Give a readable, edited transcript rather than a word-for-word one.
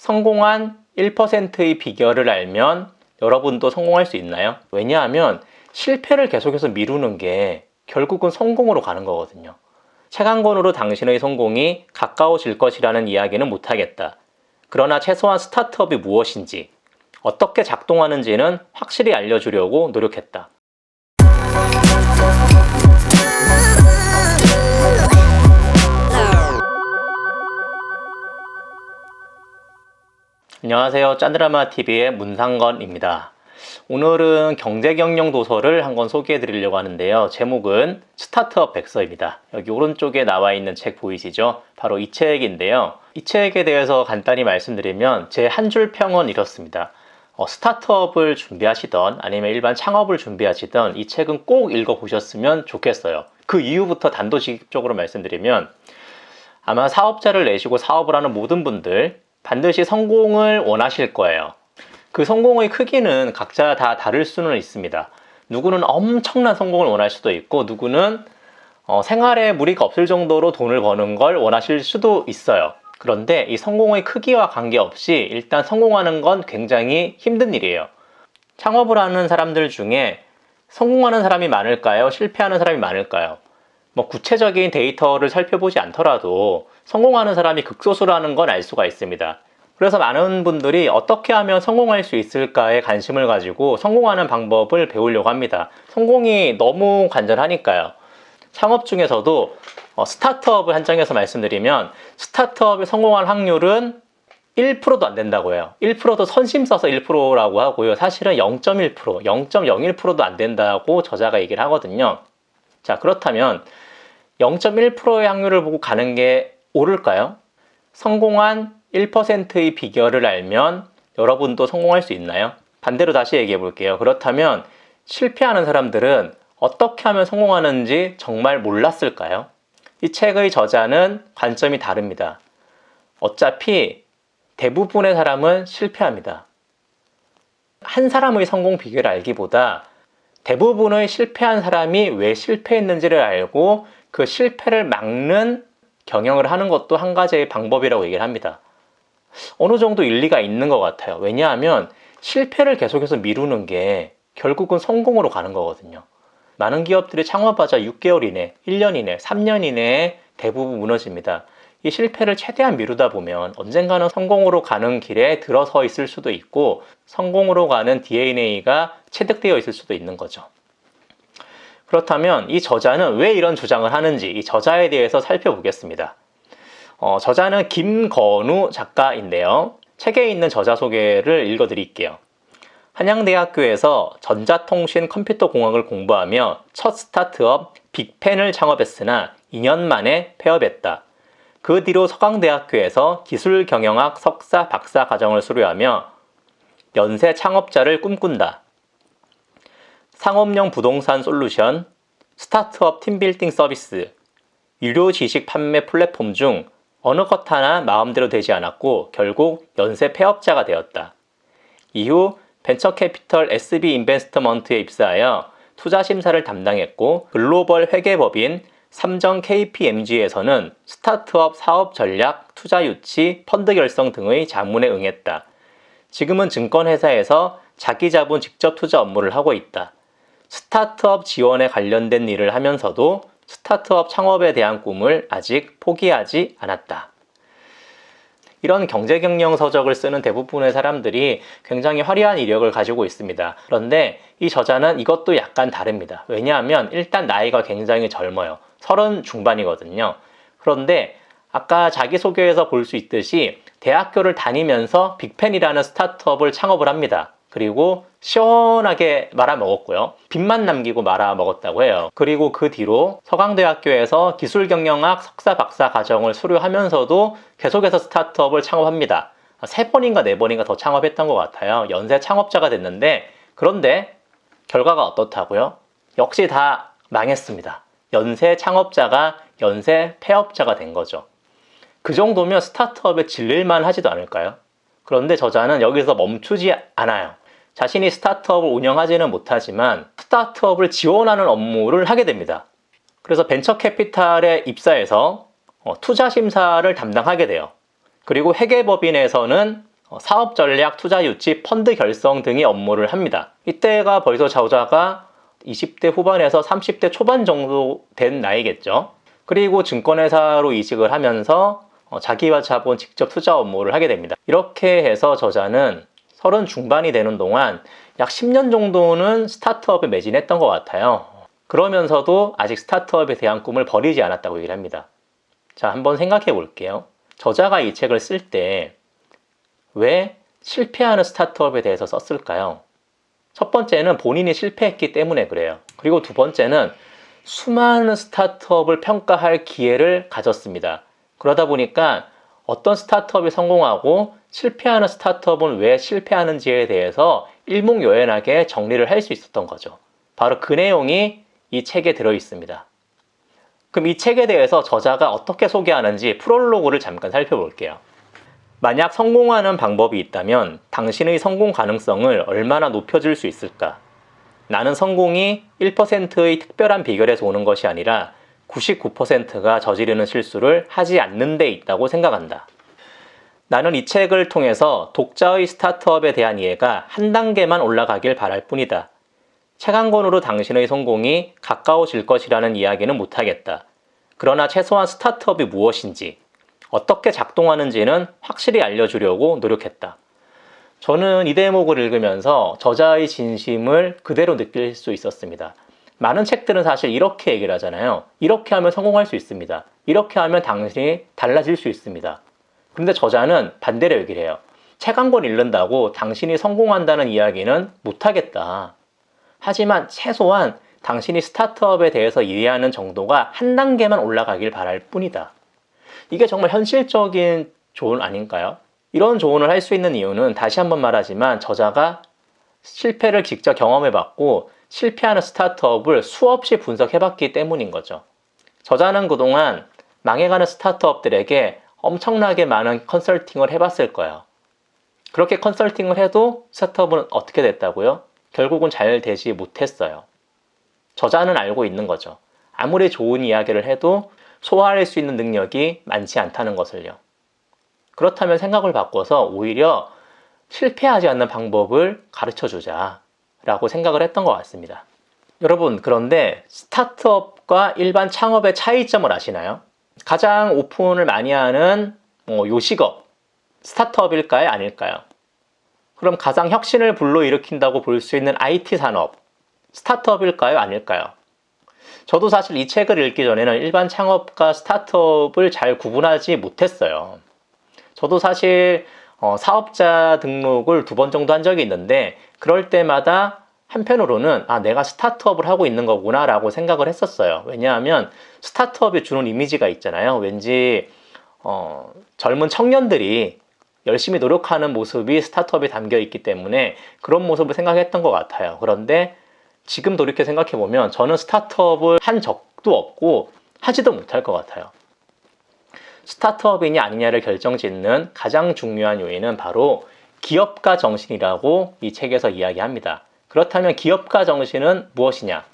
성공한 1%의 비결을 알면 여러분도 성공할 수 있나요? 왜냐하면 실패를 계속해서 미루는 게 결국은 성공으로 가는 거거든요. 책 한 권으로 당신의 성공이 가까워질 것이라는 이야기는 못하겠다. 그러나 최소한 스타트업이 무엇인지, 어떻게 작동하는지는 확실히 알려주려고 노력했다. 안녕하세요. 짠드라마TV의 문상건입니다. 오늘은 경제경영 도서를 한 권 소개해 드리려고 하는데요. 제목은 스타트업 백서입니다. 여기 오른쪽에 나와 있는 책 보이시죠? 바로 이 책인데요. 이 책에 대해서 간단히 말씀드리면 제 한 줄 평은 이렇습니다. 스타트업을 준비하시던 아니면 일반 창업을 준비하시던 이 책은 꼭 읽어보셨으면 좋겠어요. 그 이유부터 단도직입적으로 말씀드리면 아마 사업자를 내시고 사업을 하는 모든 분들 반드시 성공을 원하실 거예요. 그 성공의 크기는 각자 다 다를 수는 있습니다. 누구는 엄청난 성공을 원할 수도 있고 누구는 생활에 무리가 없을 정도로 돈을 버는 걸 원하실 수도 있어요. 그런데 이 성공의 크기와 관계없이 일단 성공하는 건 굉장히 힘든 일이에요. 창업을 하는 사람들 중에 성공하는 사람이 많을까요? 실패하는 사람이 많을까요? 구체적인 데이터를 살펴보지 않더라도 성공하는 사람이 극소수라는 건 알 수가 있습니다. 그래서 많은 분들이 어떻게 하면 성공할 수 있을까에 관심을 가지고 성공하는 방법을 배우려고 합니다. 성공이 너무 간절하니까요. 창업 중에서도 스타트업을 한정해서 말씀드리면 스타트업이 성공할 확률은 1%도 안 된다고 해요. 1%도 선심 써서 1%라고 하고요. 사실은 0.1%, 0.01%도 안 된다고 저자가 얘기를 하거든요. 자, 그렇다면 0.1%의 확률을 보고 가는 게 옳을까요? 성공한 1%의 비결을 알면 여러분도 성공할 수 있나요? 반대로 다시 얘기해 볼게요. 그렇다면 실패하는 사람들은 어떻게 하면 성공하는지 정말 몰랐을까요? 이 책의 저자는 관점이 다릅니다. 어차피 대부분의 사람은 실패합니다. 한 사람의 성공 비결을 알기보다 대부분의 실패한 사람이 왜 실패했는지를 알고 그 실패를 막는 경영을 하는 것도 한 가지의 방법이라고 얘기를 합니다. 어느 정도 일리가 있는 것 같아요. 왜냐하면 실패를 계속해서 미루는 게 결국은 성공으로 가는 거거든요. 많은 기업들이 창업하자 6개월 이내, 1년 이내, 3년 이내에 대부분 무너집니다. 이 실패를 최대한 미루다 보면 언젠가는 성공으로 가는 길에 들어서 있을 수도 있고 성공으로 가는 DNA가 체득되어 있을 수도 있는 거죠. 그렇다면 이 저자는 왜 이런 주장을 하는지 이 저자에 대해서 살펴보겠습니다. 저자는 김건우 작가인데요. 책에 있는 저자 소개를 읽어드릴게요. 한양대학교에서 전자통신 컴퓨터공학을 공부하며 첫 스타트업 빅펜을 창업했으나 2년 만에 폐업했다. 그 뒤로 서강대학교에서 기술경영학 석사 박사 과정을 수료하며 연쇄 창업자를 꿈꾼다. 상업용 부동산 솔루션, 스타트업 팀빌딩 서비스, 유료 지식 판매 플랫폼 중 어느 것 하나 마음대로 되지 않았고 결국 연쇄 폐업자가 되었다. 이후 벤처캐피털 SB 인베스트먼트에 입사하여 투자 심사를 담당했고 글로벌 회계법인 삼정 KPMG에서는 스타트업 사업 전략, 투자 유치, 펀드 결성 등의 자문에 응했다. 지금은 증권회사에서 자기 자본 직접 투자 업무를 하고 있다. 스타트업 지원에 관련된 일을 하면서도 스타트업 창업에 대한 꿈을 아직 포기하지 않았다. 이런 경제경영 서적을 쓰는 대부분의 사람들이 굉장히 화려한 이력을 가지고 있습니다. 그런데 이 저자는 이것도 약간 다릅니다. 왜냐하면 일단 나이가 굉장히 젊어요. 30 중반이거든요. 그런데 아까 자기소개에서 볼 수 있듯이 대학교를 다니면서 빅펜이라는 스타트업을 창업을 합니다. 그리고 시원하게 말아먹었고요. 빚만 남기고 말아먹었다고 해요. 그리고 그 뒤로 서강대학교에서 기술경영학 석사 박사 과정을 수료하면서도 계속해서 스타트업을 창업합니다. 3번인가 4번인가 더 창업했던 것 같아요. 연쇄 창업자가 됐는데 그런데 결과가 어떻다고요? 역시 다 망했습니다. 연쇄 창업자가 연쇄 폐업자가 된 거죠. 그 정도면 스타트업에 질릴만 하지도 않을까요? 그런데 저자는 여기서 멈추지 않아요. 자신이 스타트업을 운영하지는 못하지만 스타트업을 지원하는 업무를 하게 됩니다. 그래서 벤처캐피탈에 입사해서 투자 심사를 담당하게 돼요. 그리고 회계법인에서는 사업 전략, 투자 유치, 펀드 결성 등의 업무를 합니다. 이때가 벌써 저자가 20대 후반에서 30대 초반 정도 된 나이겠죠. 그리고 증권회사로 이직을 하면서 자기와 자본 직접 투자 업무를 하게 됩니다. 이렇게 해서 저자는 30 중반이 되는 동안 약 10년 정도는 스타트업에 매진했던 것 같아요. 그러면서도 아직 스타트업에 대한 꿈을 버리지 않았다고 얘기를 합니다. 자, 한번 생각해 볼게요. 저자가 이 책을 쓸 때 왜 실패하는 스타트업에 대해서 썼을까요? 첫 번째는 본인이 실패했기 때문에 그래요. 그리고 두 번째는 수많은 스타트업을 평가할 기회를 가졌습니다. 그러다 보니까 어떤 스타트업이 성공하고 실패하는 스타트업은 왜 실패하는지에 대해서 일목요연하게 정리를 할 수 있었던 거죠. 바로 그 내용이 이 책에 들어 있습니다. 그럼 이 책에 대해서 저자가 어떻게 소개하는지 프롤로그를 잠깐 살펴볼게요. 만약 성공하는 방법이 있다면 당신의 성공 가능성을 얼마나 높여줄 수 있을까? 나는 성공이 1%의 특별한 비결에서 오는 것이 아니라 99%가 저지르는 실수를 하지 않는 데 있다고 생각한다. 나는 이 책을 통해서 독자의 스타트업에 대한 이해가 한 단계만 올라가길 바랄 뿐이다. 책 한 권으로 당신의 성공이 가까워질 것이라는 이야기는 못하겠다. 그러나 최소한 스타트업이 무엇인지, 어떻게 작동하는지는 확실히 알려주려고 노력했다. 저는 이 대목을 읽으면서 저자의 진심을 그대로 느낄 수 있었습니다. 많은 책들은 사실 이렇게 얘기를 하잖아요. 이렇게 하면 성공할 수 있습니다. 이렇게 하면 당신이 달라질 수 있습니다. 그런데 저자는 반대로 얘기를 해요. 책 한 권 읽는다고 당신이 성공한다는 이야기는 못하겠다. 하지만 최소한 당신이 스타트업에 대해서 이해하는 정도가 한 단계만 올라가길 바랄 뿐이다. 이게 정말 현실적인 조언 아닌가요? 이런 조언을 할 수 있는 이유는 다시 한번 말하지만 저자가 실패를 직접 경험해봤고 실패하는 스타트업을 수없이 분석해봤기 때문인 거죠. 저자는 그동안 망해가는 스타트업들에게 엄청나게 많은 컨설팅을 해봤을 거예요. 그렇게 컨설팅을 해도 스타트업은 어떻게 됐다고요? 결국은 잘 되지 못했어요. 저자는 알고 있는 거죠. 아무리 좋은 이야기를 해도 소화할 수 있는 능력이 많지 않다는 것을요. 그렇다면 생각을 바꿔서 오히려 실패하지 않는 방법을 가르쳐주자 라고 생각을 했던 것 같습니다. 여러분, 그런데 스타트업과 일반 창업의 차이점을 아시나요? 가장 오픈을 많이 하는 요식업, 스타트업일까요? 아닐까요? 그럼 가장 혁신을 불러일으킨다고 볼 수 있는 IT 산업, 스타트업일까요? 아닐까요? 저도 사실 이 책을 읽기 전에는 일반 창업과 스타트업을 잘 구분하지 못했어요. 저도 사실 사업자 등록을 2번 정도 한 적이 있는데 그럴 때마다 한편으로는 내가 스타트업을 하고 있는 거구나 라고 생각을 했었어요. 왜냐하면 스타트업이 주는 이미지가 있잖아요. 왠지 젊은 청년들이 열심히 노력하는 모습이 스타트업에 담겨 있기 때문에 그런 모습을 생각했던 것 같아요. 그런데 지금 돌이켜 생각해보면 저는 스타트업을 한 적도 없고 하지도 못할 것 같아요. 스타트업이냐 아니냐를 결정짓는 가장 중요한 요인은 바로 기업가 정신이라고 이 책에서 이야기합니다. 그렇다면 기업가 정신은 무엇이냐?